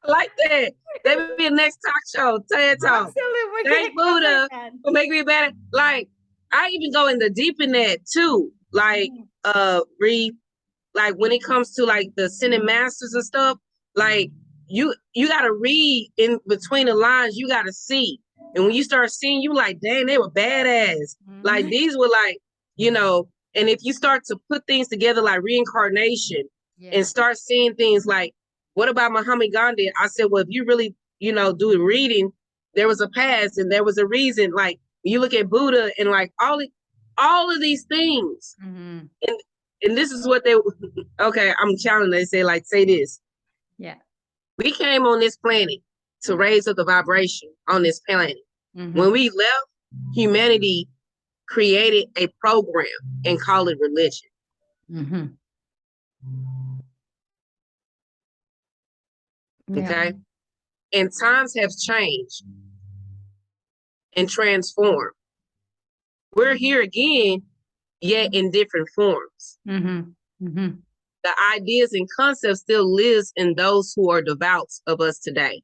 like that. That be the next talk show, TED Talk. Absolutely. Thank Buddha for making me better. Like, I even go in the deep in that too. Like, read, like when it comes to like the Ascended Masters and stuff, like you gotta read in between the lines, you gotta see. And when you start seeing, you like, dang, they were badass. Like these were like, you know, and if you start to put things together like reincarnation and start seeing things like, what about Muhammad Gandhi? I said, well, if you really, you know, do the reading, there was a past and there was a reason. Like you look at Buddha and like all of these things. And this is what they, okay, I'm challenging. They say, like, say this. Yeah. We came on this planet to raise up the vibration on this planet. When we left, humanity created a program and called it religion. Okay. And times have changed and transformed. We're here again, yet in different forms. The ideas and concepts still lives in those who are devout of us today.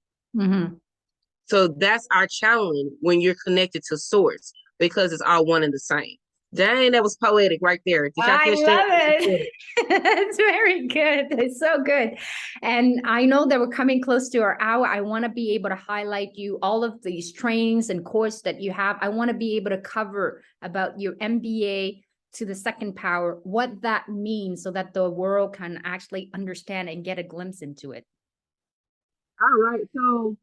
So that's our challenge when you're connected to source, because it's all one and the same. Dang, that was poetic right there. I love it. It's very good. It's so good. And I know that we're coming close to our hour. I want to be able to highlight you, all of these trainings and course that you have. I want to be able to cover about your MBA to the second power, what that means, so that the world can actually understand and get a glimpse into it. All right. So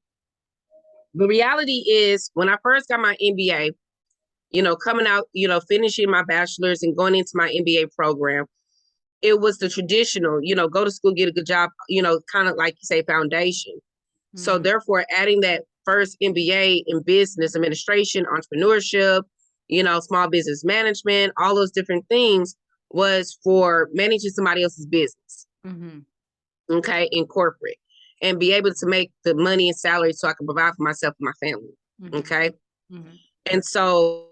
the reality is, when I first got my MBA, you know, coming out, you know, finishing my bachelor's and going into my MBA program, it was the traditional, you know, go to school, get a good job, you know, kind of like you say, foundation. So therefore, adding that first MBA in business administration, entrepreneurship, you know, small business management, all those different things was for managing somebody else's business. Okay, in corporate, and be able to make the money and salary so I can provide for myself and my family. Okay. And so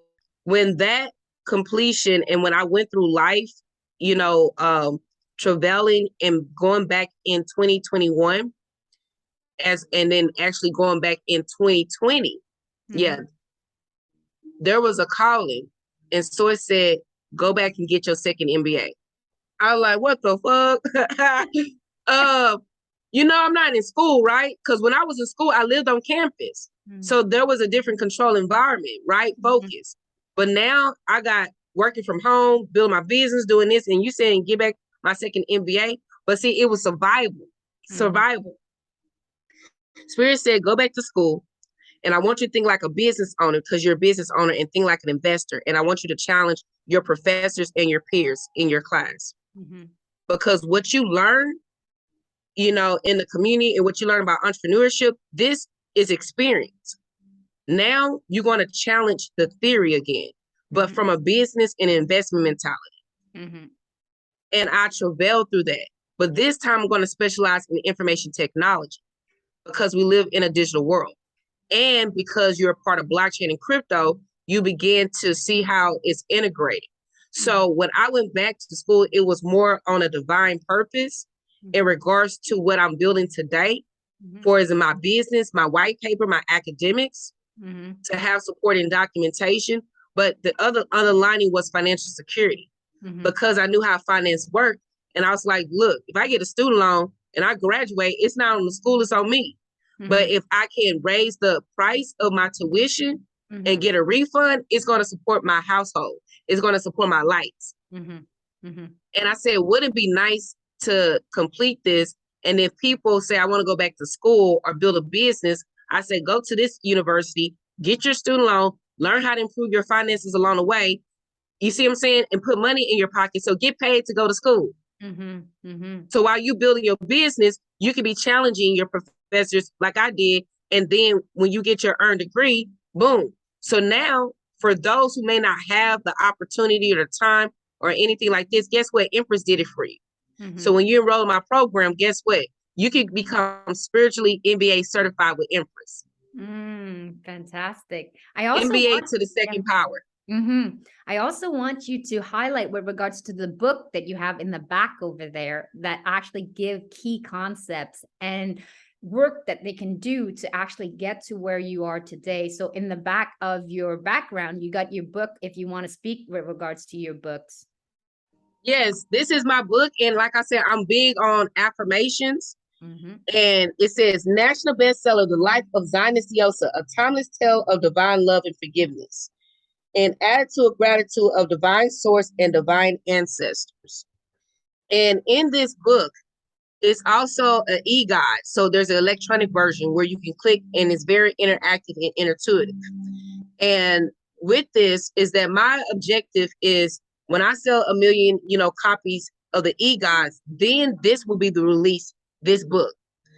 when that completion, and when I went through life, you know, traveling and going back in 2021, and then actually going back in 2020, there was a calling. And so it said, go back and get your second MBA. I was like, what the fuck? You know, I'm not in school, right? Because when I was in school, I lived on campus. So there was a different control environment, right? Focus. But now I got working from home, building my business, doing this, and you saying get back my second MBA. But see, it was survival. Spirit said, go back to school. And I want you to think like a business owner, because you're a business owner, and think like an investor. And I want you to challenge your professors and your peers in your class. Because what you learn, you know, in the community, and what you learn about entrepreneurship, this is experience. Now you're going to challenge the theory again, but from a business and investment mentality. And I travail through that. But this time I'm going to specialize in information technology, because we live in a digital world. And because you're a part of blockchain and crypto, you begin to see how it's integrated. So when I went back to school, it was more on a divine purpose in regards to what I'm building today, for as in my business, my white paper, my academics, to have supporting documentation. But the other underlining was financial security, because I knew how finance worked. And I was like, look, if I get a student loan, and I graduate, it's not on the school, it's on me. But if I can raise the price of my tuition and get a refund, it's going to support my household. It's going to support my lights. And I said, wouldn't it be nice to complete this? And if people say, I want to go back to school or build a business, I said, go to this university, get your student loan, learn how to improve your finances along the way. You see what I'm saying? And put money in your pocket. So get paid to go to school. So while you building your business, you can be challenging your professors like I did. And then when you get your earned degree, boom. So now for those who may not have the opportunity or the time or anything like this, guess what? Empress did it for you. So when you enroll in my program, guess what? You can become spiritually MBA certified with Empress. Fantastic. I also MBA to the second power. I also want you to highlight with regards to the book that you have in the back over there that actually give key concepts and work that they can do to actually get to where you are today. So in the back of your background, you got your book if you want to speak with regards to your books. Yes, this is my book. And like I said, I'm big on affirmations. And it says, national bestseller, The Life of Zionist Diosa, a timeless tale of divine love and forgiveness, and attitude of gratitude of divine source and divine ancestors. And in this book, it's also an e-guide. So there's an electronic version where you can click, and it's very interactive and intuitive. And with this is that my objective is when I sell 1 million, copies of the e-guides, then this will be the release, this book,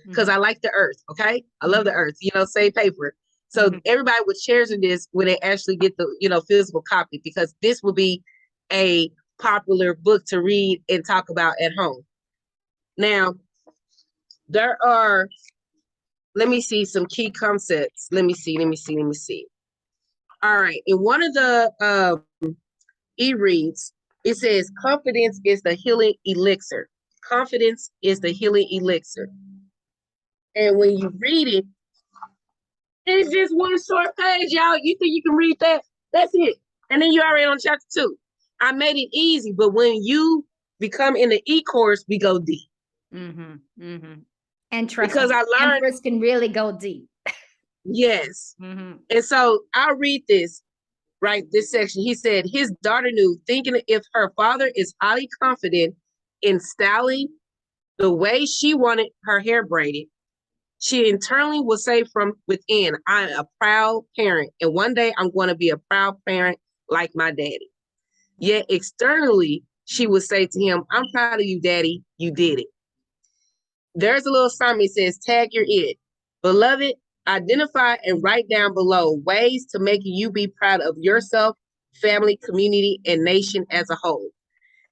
because I like the earth. Okay. I love the earth, save paper. So everybody would share this when they actually get the, physical copy, because this will be a popular book to read and talk about at home. Now, there are, let me see some key concepts. Let me see. All right. In one of the e-reads, it says, confidence is the healing elixir. Confidence is the healing elixir. And when you read it, it's just one short page, y'all. You think you can read that? That's it. And then you're already on chapter 2. I made it easy, but when you become in the e-course, we go deep. And trust because me, I learned Empress can really go deep. Yes. And so I'll read this, right? This section. He said his daughter knew, thinking if her father is highly confident in styling the way she wanted her hair braided, she internally will say from within, I'm a proud parent, and one day I'm going to be a proud parent like my daddy. Yet externally, she would say to him, I'm proud of you, daddy. You did it. There's a little assignment. It says, tag your it. Beloved, identify and write down below ways to make you be proud of yourself, family, community, and nation as a whole.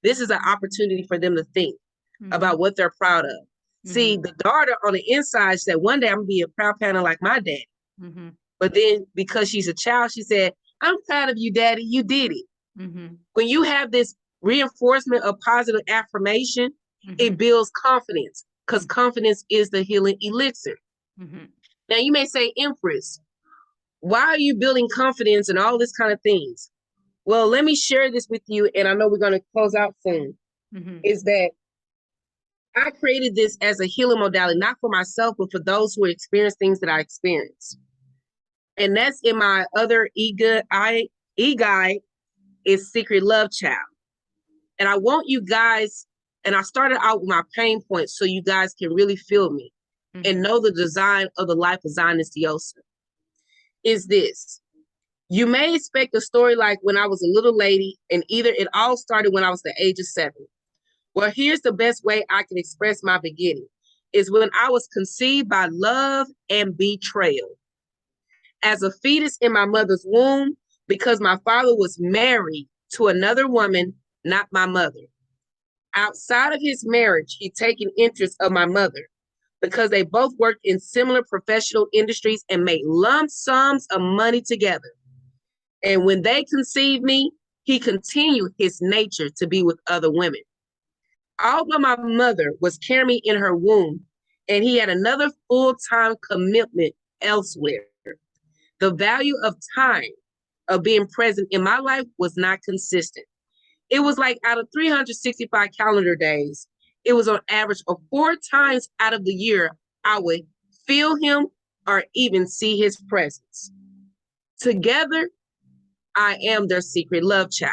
This is an opportunity for them to think about what they're proud of. See, the daughter on the inside said, one day I'm going to be a proud parent like my daddy. But then because she's a child, she said, I'm proud of you, daddy. You did it. When you have this reinforcement of positive affirmation, it builds confidence, because confidence is the healing elixir. Now you may say, Empress, why are you building confidence and all this kind of things? Well, let me share this with you, and I know we're going to close out soon, is that I created this as a healing modality, not for myself, but for those who experience things that I experienced. And that's in my other e-guide is Secret Love Child. And I want you guys, and I started out with my pain points so you guys can really feel me and know the design of the life of Zionist Diosa. Is this. You may expect a story like when I was a little lady, and either it all started when I was the age of 7. Well, here's the best way I can express my beginning, is when I was conceived by love and betrayal. As a fetus in my mother's womb, because my father was married to another woman, not my mother. Outside of his marriage, he'd taken interest of my mother because they both worked in similar professional industries and made lump sums of money together. And when they conceived me, he continued his nature to be with other women. Although my mother was carrying me in her womb, and he had another full-time commitment elsewhere, the value of time, of being present in my life, was not consistent. It was like out of 365 calendar days, it was on average of 4 times out of the year I would feel him or even see his presence. Together, I am their secret love child.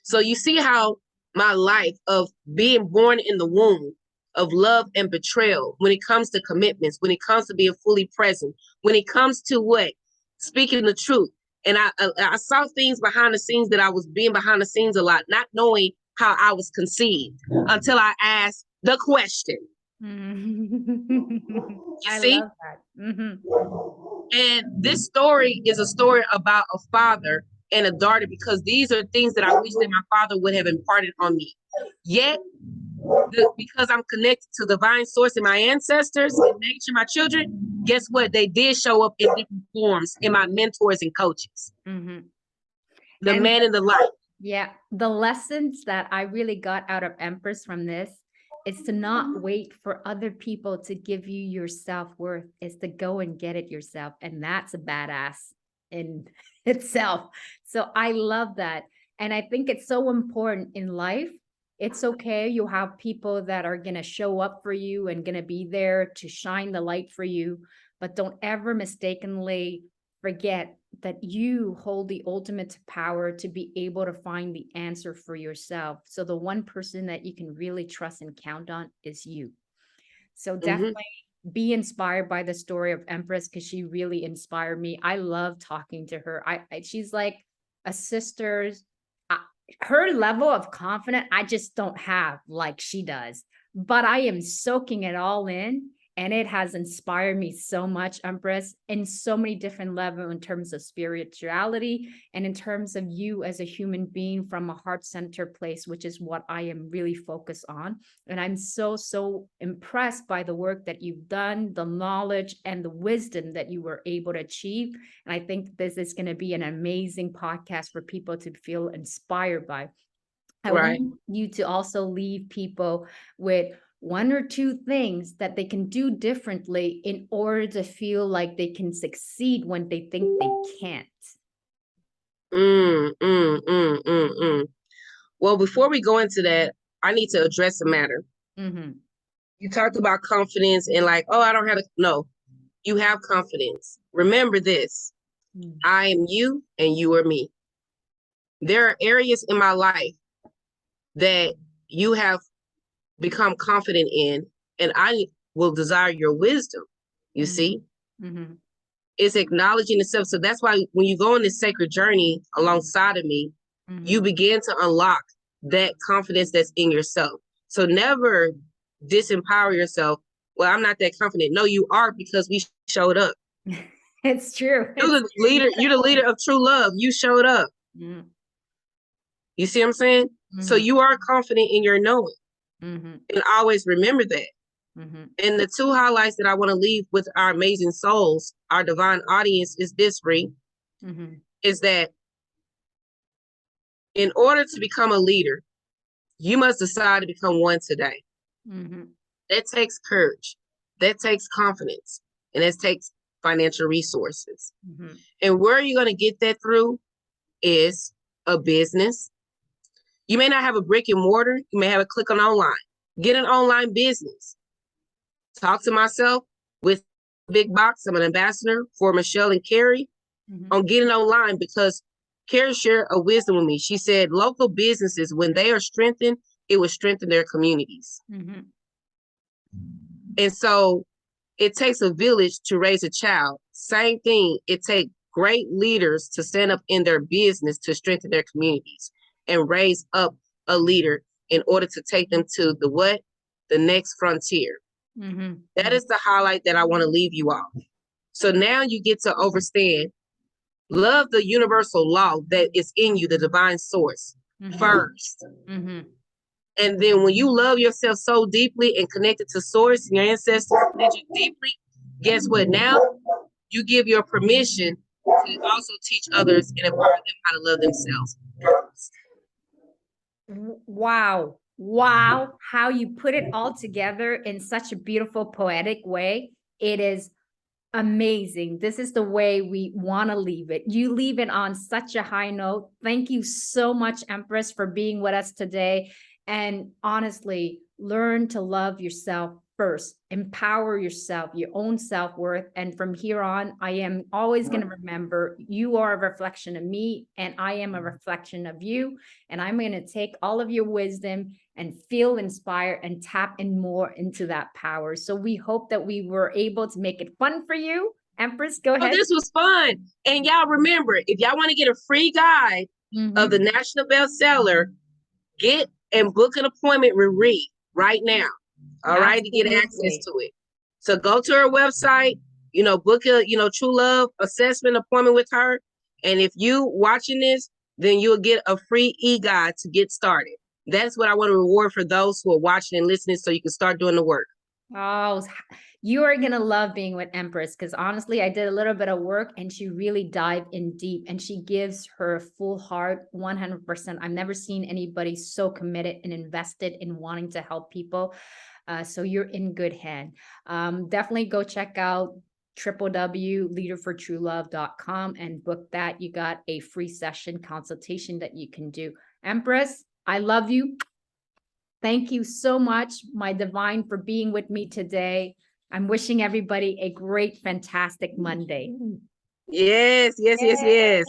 So you see how my life of being born in the womb of love and betrayal, when it comes to commitments, when it comes to being fully present, when it comes to what? Speaking the truth. And I saw things behind the scenes that I was being behind the scenes a lot, not knowing how I was conceived until I asked the question. I see? love that. And this story is a story about a father and a daughter, because these are things that I wish that my father would have imparted on me. Yet, because I'm connected to divine source and my ancestors and nature, my children, guess what? They did show up in different forms in my mentors and coaches. The And man in the light. Yeah, the lessons that I really got out of Empress from this is to not wait for other people to give you your self-worth, is to go and get it yourself. And that's a badass in itself. So I love that. And I think it's so important in life. It's okay. You have people that are going to show up for you and going to be there to shine the light for you, but don't ever mistakenly forget that you hold the ultimate power to be able to find the answer for yourself. So the one person that you can really trust and count on is you. So definitely be inspired by the story of Empress, because she really inspired me. I love talking to her. She's like a sister's. Her level of confidence, I just don't have like she does, but I am soaking it all in. And it has inspired me so much, Empress, in so many different levels in terms of spirituality and in terms of you as a human being from a heart-centered place, which is what I am really focused on. And I'm so, so impressed by the work that you've done, the knowledge and the wisdom that you were able to achieve. And I think this is going to be an amazing podcast for people to feel inspired by. I want you to also leave people with one or two things that they can do differently in order to feel like they can succeed when they think they can't. Well, before we go into that, I need to address a matter. You talked about confidence and like, oh, I don't have to. No, you have confidence. Remember this. I am you and you are me. There are areas in my life that you have become confident in, and I will desire your wisdom. You see? It's acknowledging itself. So that's why when you go on this sacred journey alongside of me, you begin to unlock that confidence that's in yourself. So never disempower yourself. Well, I'm not that confident. No, you are, because we showed up. It's true. You're the leader. You're the leader of true love. You showed up. You see what I'm saying? So you are confident in your knowing. And always remember that. And the two highlights that I want to leave with our amazing souls, our divine audience, is this, Ree, is that in order to become a leader, you must decide to become one today. That takes courage. That takes confidence. And that takes financial resources. And where you're going to get that through is a business. You may not have a brick and mortar. You may have a click on online. Get an online business. Talk to myself with Big Box. I'm an ambassador for Michelle and Carrie on getting online, because Carrie shared a wisdom with me. She said local businesses, when they are strengthened, it will strengthen their communities. And so it takes a village to raise a child. Same thing. It takes great leaders to stand up in their business to strengthen their communities and raise up a leader in order to take them to the next frontier. That is the highlight that I want to leave you off. So now you get to understand, love the universal law that is in you, the divine source first. And then when you love yourself so deeply and connected to source and your ancestors connected deeply, guess what? Now you give your permission to also teach others and empower them how to love themselves first. Wow. How you put it all together in such a beautiful, poetic way. It is amazing. This is the way we want to leave it. You leave it on such a high note. Thank you so much, Empress, for being with us today. And honestly, learn to love yourself first, empower yourself, your own self-worth. And from here on, I am always going to remember you are a reflection of me, and I am a reflection of you. And I'm going to take all of your wisdom and feel inspired and tap in more into that power. So we hope that we were able to make it fun for you. Empress, go Oh, ahead. this was fun. And y'all remember, if y'all want to get a free guide of the national bestseller, get and book an appointment with Reed right now. All right, to get access to it. So go to her website, book a, true love assessment appointment with her. And if you watching this, then you'll get a free e-guide to get started. That's what I want to reward for those who are watching and listening, so you can start doing the work. Oh, you are going to love being with Empress, because honestly, I did a little bit of work and she really dived in deep, and she gives her full heart 100%. I've never seen anybody so committed and invested in wanting to help people. So you're in good hand. Definitely go check out www.leaderfortruelove.com and book that. You got a free session consultation that you can do. Empress, I love you. Thank you so much, my divine, for being with me today. I'm wishing everybody a great, fantastic Monday. Yes, yes, yes, yes.